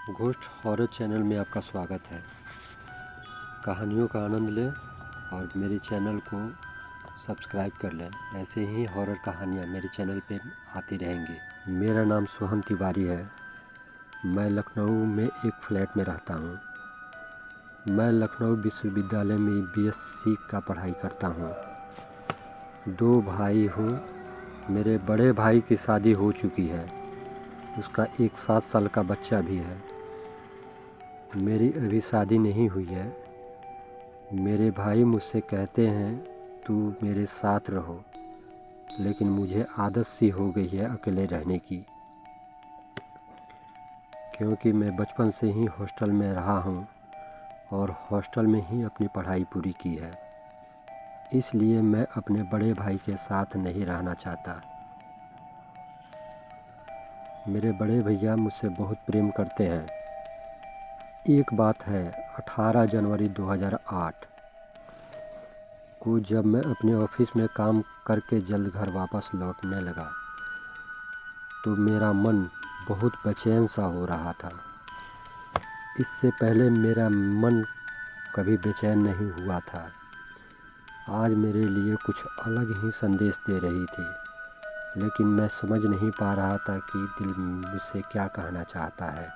Ghost horror channel में आपका स्वागत है। कहानियों का आनंद लें और मेरे चैनल को सब्सक्राइब कर लें। ऐसे ही हॉरर कहानियाँ मेरे चैनल पे आती रहेंगी। मेरा नाम सोहन तिवारी है। मैं लखनऊ में एक फ्लैट में रहता हूँ। मैं लखनऊ विश्वविद्यालय में बीएससी का पढ़ाई करता हूँ। 2 भाई हूँ। मेरे बड़े भाई की शादी हो चुकी है। उसका एक 7 साल का बच्चा भी है। मेरी अभी शादी नहीं हुई है। मेरे भाई मुझसे कहते हैं तू मेरे साथ रहो, लेकिन मुझे आदत सी हो गई है अकेले रहने की, क्योंकि मैं बचपन से ही हॉस्टल में रहा हूँ और हॉस्टल में ही अपनी पढ़ाई पूरी की है। इसलिए मैं अपने बड़े भाई के साथ नहीं रहना चाहता। मेरे बड़े भैया मुझसे बहुत प्रेम करते हैं। एक बात है, 18 जनवरी 2008 को जब मैं अपने ऑफिस में काम करके जल्द घर वापस लौटने लगा तो मेरा मन बहुत बेचैन सा हो रहा था। इससे पहले मेरा मन कभी बेचैन नहीं हुआ था। आज मेरे लिए कुछ अलग ही संदेश दे रही थी, लेकिन मैं समझ नहीं पा रहा था कि दिल मुझसे क्या कहना चाहता है।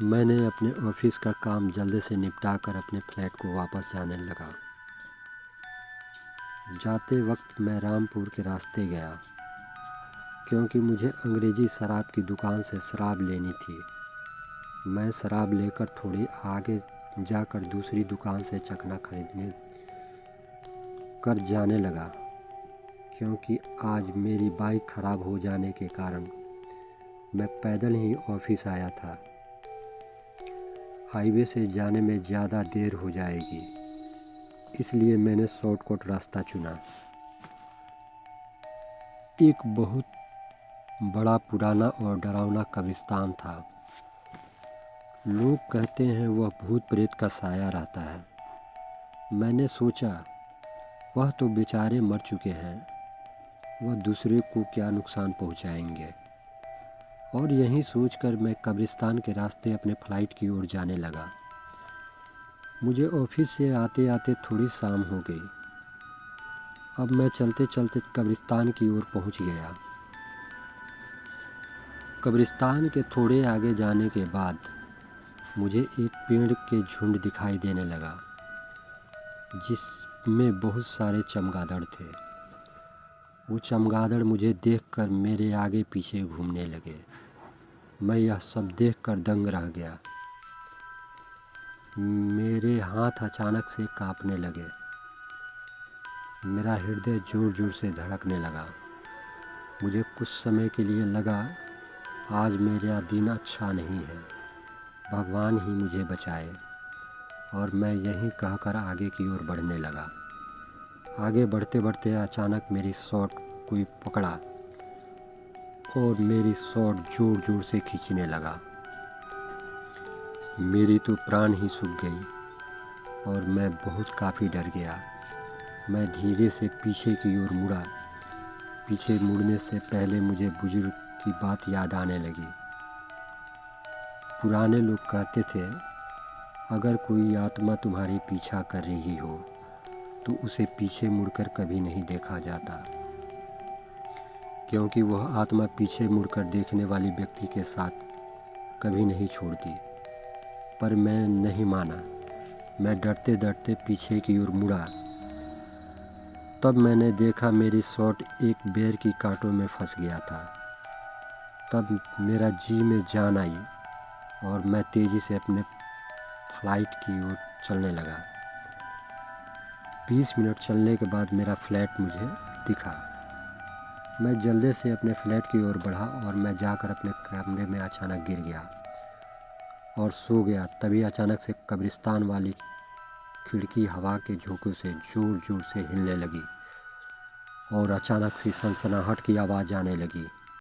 मैंने अपने ऑफिस का काम जल्दी से निपटा कर अपने फ्लैट को वापस जाने लगा। जाते वक्त मैं रामपुर के रास्ते गया, क्योंकि मुझे अंग्रेजी शराब की दुकान से शराब लेनी थी। मैं शराब लेकर थोड़ी आगे जाकर दूसरी दुकान से चखना खरीदने कर जाने लगा, क्योंकि आज मेरी बाइक ख़राब हो जाने के कारण मैं पैदल ही ऑफिस आया था। हाईवे से जाने में ज़्यादा देर हो जाएगी, इसलिए मैंने शॉर्टकट रास्ता चुना। एक बहुत बड़ा पुराना और डरावना कब्रिस्तान था। लोग कहते हैं वह भूत प्रेत का साया रहता है। मैंने सोचा वह तो बेचारे मर चुके हैं, वह दूसरे को क्या नुकसान पहुंचाएंगे। और यही सोचकर मैं कब्रिस्तान के रास्ते अपने फ्लाइट की ओर जाने लगा। मुझे ऑफिस से आते आते थोड़ी शाम हो गई। अब मैं चलते चलते कब्रिस्तान की ओर पहुंच गया। कब्रिस्तान के थोड़े आगे जाने के बाद मुझे एक पेड़ के झुंड दिखाई देने लगा, जिसमें बहुत सारे चमगादड़ थे। वो चमगादड़ मुझे देखकर मेरे आगे पीछे घूमने लगे। मैं यह सब देखकर दंग रह गया। मेरे हाथ अचानक से कांपने लगे। मेरा हृदय जोर जोर से धड़कने लगा। मुझे कुछ समय के लिए लगा आज मेरा दिन अच्छा नहीं है, भगवान ही मुझे बचाए। और मैं यही कहकर आगे की ओर बढ़ने लगा। आगे बढ़ते बढ़ते अचानक मेरी शॉट कोई पकड़ा और मेरी शॉट जोर जोर से खींचने लगा। मेरी तो प्राण ही सूख गई और मैं काफ़ी डर गया। मैं धीरे से पीछे की ओर मुड़ा। पीछे मुड़ने से पहले मुझे बुजुर्ग की बात याद आने लगी। पुराने लोग कहते थे, अगर कोई आत्मा तुम्हारी पीछा कर रही हो तो उसे पीछे मुड़कर कभी नहीं देखा जाता, क्योंकि वह आत्मा पीछे मुड़कर देखने वाले व्यक्ति के साथ कभी नहीं छोड़ती। पर मैं नहीं माना। मैं डरते डरते पीछे की ओर मुड़ा। तब मैंने देखा मेरी शॉट एक बेर की कांटों में फंस गया था। तब मेरा जी में जान आई और मैं तेज़ी से अपने फ्लाइट की ओर चलने लगा। 20 मिनट चलने के बाद मेरा फ्लैट मुझे दिखा। मैं जल्दी से अपने फ्लैट की ओर बढ़ा और मैं जाकर अपने कमरे में अचानक गिर गया और सो गया। तभी अचानक से कब्रिस्तान वाली खिड़की हवा के झोंकों से जोर जोर से हिलने लगी और अचानक से सनसनाहट की आवाज़ आने लगी।